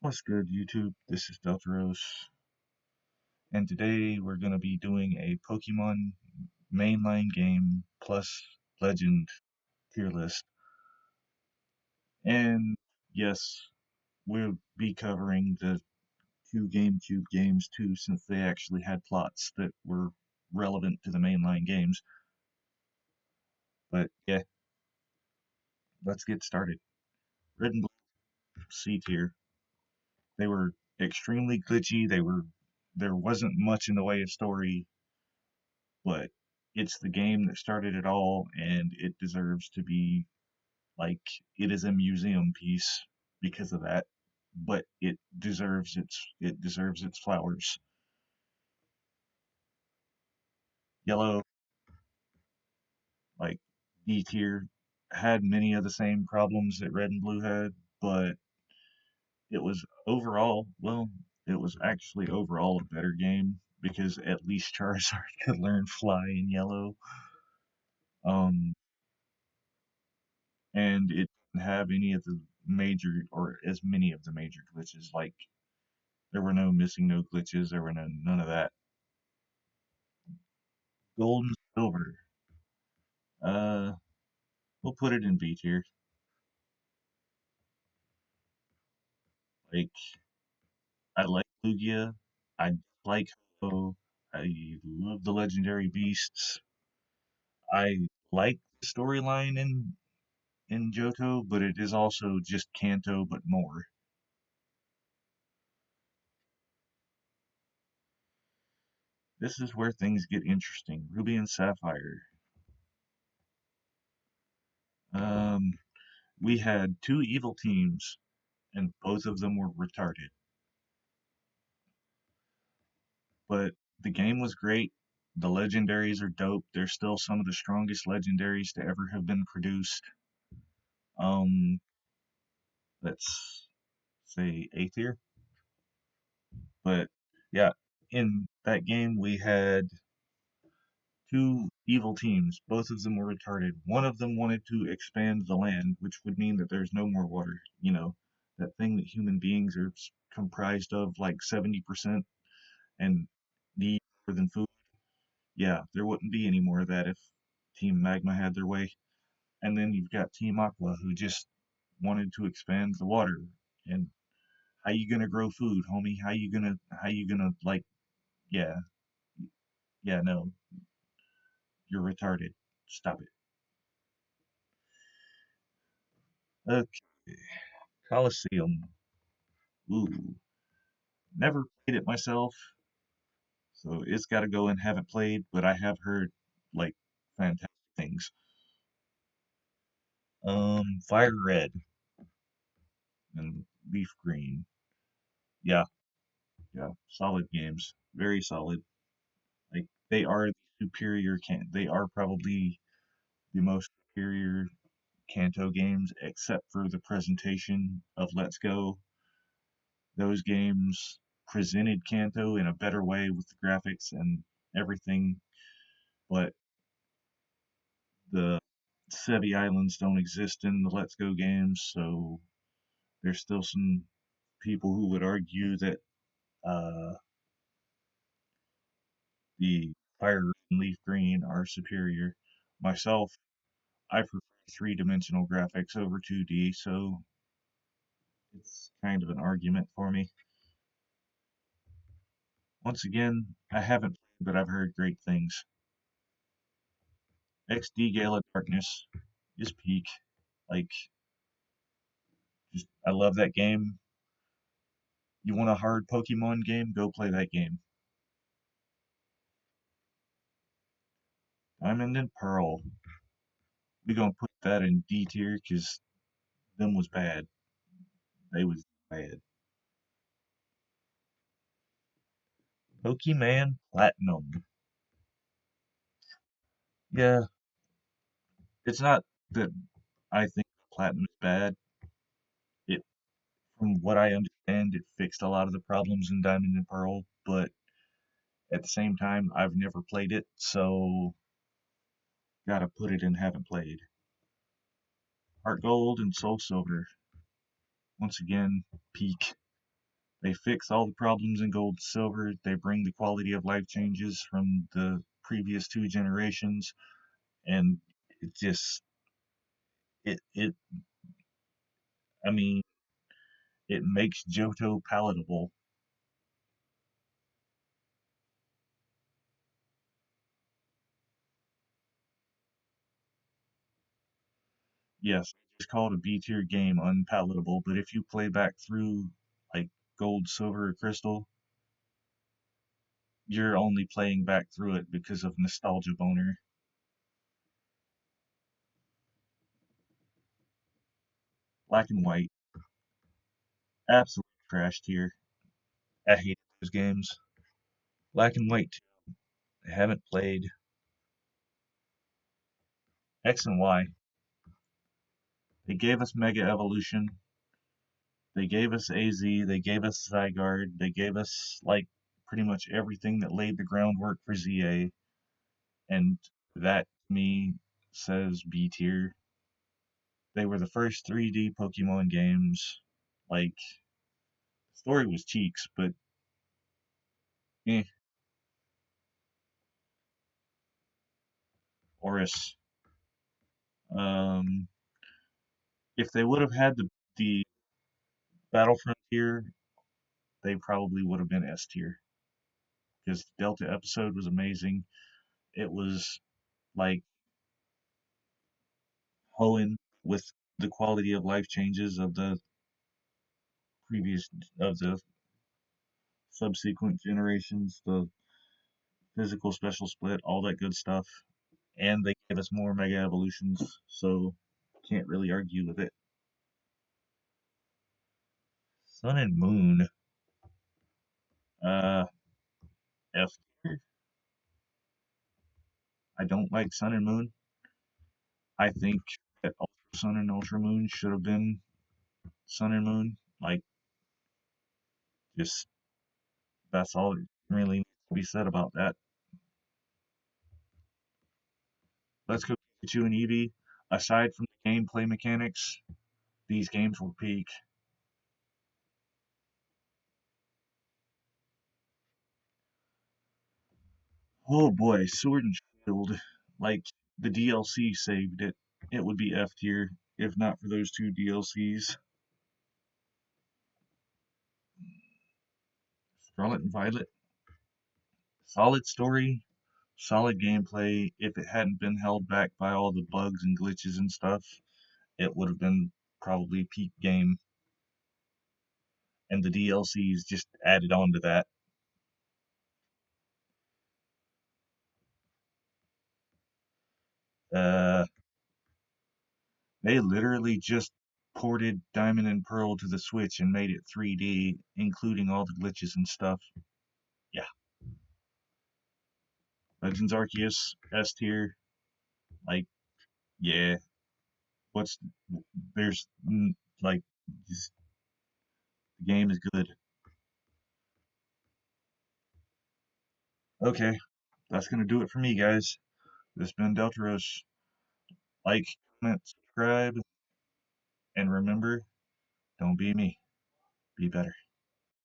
What's good, YouTube? This is Delteros, and today we're going to be doing a Pokemon mainline game plus legend tier list. And yes, we'll be covering the two GameCube games too, since they actually had plots that were relevant to the mainline games. But yeah, let's get started. Red and Blue C tier. They were extremely glitchy. There wasn't much in the way of story, but it's the game that started it all, and it deserves to be like it is a museum piece because of that. But it deserves its flowers. Yellow, like D tier, had many of the same problems that Red and Blue had, but it was overall it was actually overall a better game because at least Charizard could learn Fly in Yellow. Um, and it didn't have any of the major or as many of the major glitches. Like there were no missing no glitches. There were none of that. Gold and silver. Uh, we'll put it in B tier. Like I like Lugia. I like Ho. I love the legendary beasts. I like the storyline in Johto, but it is also just Kanto but more. This is where things get interesting. Ruby and Sapphire. Um, we had two evil teams, and both of them were retarded. But the game was great. The legendaries are dope. They're still some of the strongest legendaries to ever have been produced. Um, let's say A tier. But yeah, in that game we had two evil teams. Both of them were retarded. One of them wanted to expand the land, which would mean that there's no more water. That thing that human beings are comprised of like 70% and need more than food. Yeah, there wouldn't be any more of that if Team Magma had their way. And then you've got Team Aqua who just wanted to expand the water. And how you gonna grow food, homie? How you gonna like yeah, yeah, no, you're retarded. Stop it. Okay, Coliseum. Ooh. Never played it myself, so it's gotta go and haven't played, but I have heard like fantastic things. Fire Red and Leaf Green. Yeah, yeah, solid games. Very solid. Like they are the superior can they are probably the most superior Kanto games except for the presentation of Let's Go. Those games presented Kanto in a better way with the graphics and everything, but the Sevi Islands don't exist in the Let's Go games, so there's still some people who would argue that uh, the Fire and Leaf Green are superior. Myself, I prefer three-dimensional graphics over 2D, so it's kind of an argument for me. Once again, I haven't played, but I've heard great things. XD Gala Darkness is peak. Like, just I love that game. You want a hard Pokemon game? Go play that game. Diamond and Pearl. We gonna put that in D tier because them was bad. They was bad. Pokemon Platinum. Yeah, it's not that I think Platinum is bad. It, from what I understand, it fixed a lot of the problems in Diamond and Pearl, but at the same time, I've never played it, so gotta put it in haven't played. Heart Gold and Soul Silver. Once again, peak. They fix all the problems in gold and silver. They bring the quality of life changes from the previous two generations, and it just it I mean it makes Johto palatable. Yes, it's called a B tier game unpalatable, but if you play back through like gold, silver, or crystal, you're only playing back through it because of nostalgia boner. Black and white, absolute trash tier. I hate those games. Black and white, I haven't played. X and Y. They gave us Mega Evolution. They gave us AZ. They gave us Zygarde. They gave us like pretty much everything that laid the groundwork for ZA. And that to me says B tier. They were the first 3D Pokemon games. Like, story was cheeks, but eh. Oris. Um, if they would have had the Battle Frontier, they probably would have been S tier because the Delta episode was amazing. It was like Hoenn with the quality of life changes of the previous of the subsequent generations, the physical special split, all that good stuff, and they gave us more Mega Evolutions, so can't really argue with it. Sun and Moon, uh, F tier. I don't like Sun and Moon. I think that Ultra Sun and Ultra Moon should have been Sun and Moon. Like, just that's all that really needs to be said about that. Let's go Pikachu and Eevee. Aside from the gameplay mechanics, these games were peak. Oh boy, Sword and Shield. Like, the DLC saved it. It would be F tier if not for those two DLCs. Scarlet and Violet. Solid story, solid gameplay. If it hadn't been held back by all the bugs and glitches and stuff, it would have been probably peak game. And the DLCs just added on to that. Uh, they literally just ported Diamond and Pearl to the Switch and made it 3D, including all the glitches and stuff. Yeah, Legends Arceus S tier. Like, yeah, what's there's like just, the game is good. Okay, that's gonna do it for me, guys. This has been Delteros. Like, comment, subscribe, and remember, don't be me. Be better.